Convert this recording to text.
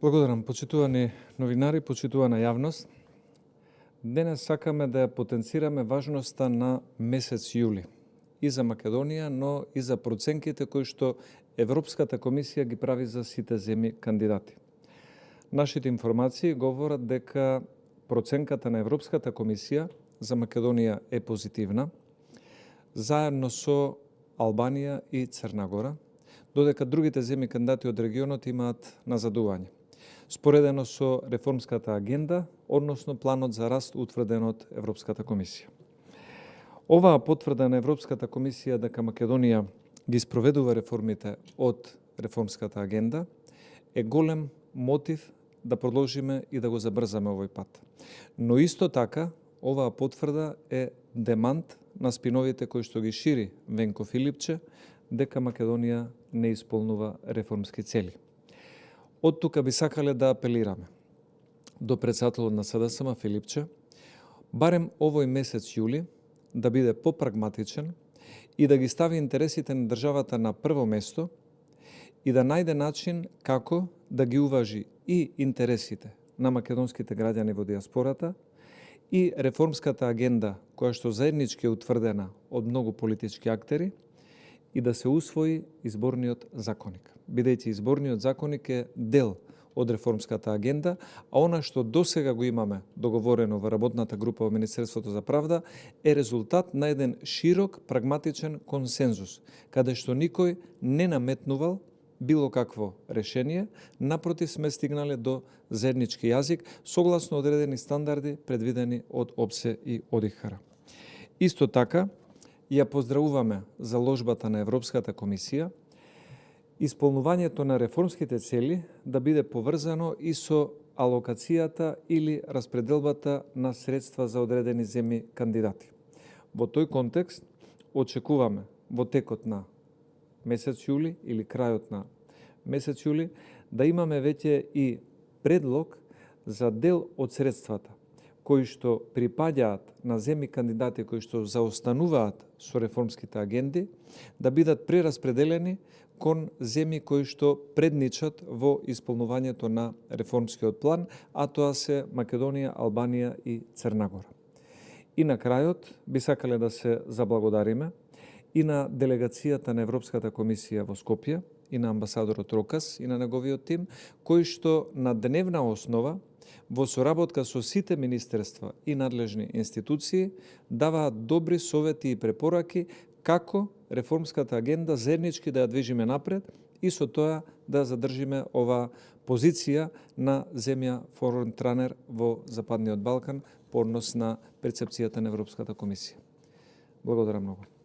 Благодарам, почитувани новинари, почитувана јавност. Денес сакаме да ја потенцираме важноста на месец јули и за Македонија, но и за проценките кои што Европската комисија ги прави за сите земји кандидати. Нашите информации говорат дека проценката на Европската комисија за Македонија е позитивна, заедно со Албанија и Црна Гора, додека другите земји кандидати од регионот имаат назадување, споредено со реформската агенда, односно планот за раст утврден од Европската комисија. Оваа потврда на Европската комисија дека Македонија ги спроведува реформите од реформската агенда е голем мотив да продолжиме и да го забрзаме овој пат. Но исто така, оваа потврда е демант на спиновите кои што ги шири Венко Филипче дека Македонија не исполнува реформски цели. Од тука би сакале да апелираме до председателот на СДСМ Филипче, барем овој месец јули да биде попрагматичен и да ги стави интересите на државата на прво место и да најде начин како да ги уважи и интересите на македонските граѓани во диаспората и реформската агенда која што заеднички е утврдена од многу политички актери и да се усвои изборниот законник. Бидејќи изборниот законник е дел од реформската агенда, а она што досега го имаме договорено во работната група во Министерството за правда е резултат на еден широк прагматичен консензус, каде што никој не наметнувал било какво решение, напротив сме стигнале до заеднички јазик согласно одредени стандарди предвидени од ОПСЕ и ОДИХР. Исто така, ја поздравуваме заложбата на Европската комисија, исполнувањето на реформските цели да биде поврзано и со алокацијата или распределбата на средства за одредени земји кандидати. Во тој контекст очекуваме во текот на месец јули или крајот на месец јули да имаме веќе и предлог за дел од средствата кои што припаѓаат на земји кандидати кои што заостануваат со реформските агенди, да бидат прераспределени кон земји кои што предничат во исполнувањето на реформскиот план, а тоа се Македонија, Албанија и Црна Гора. И на крајот би сакале да се заблагодариме и на делегацијата на Европската комисија во Скопје, и на амбасадорот Рокас и на неговиот тим, кои што на дневна основа во соработка со сите министерства и надлежни институции даваат добри совети и препораки како реформската агенда заеднички да ја движиме напред и со тоа да задржиме оваа позиција на земја фронтранер во Западниот Балкан по однос на перцепцијата на Европската комисија. Благодарам многу.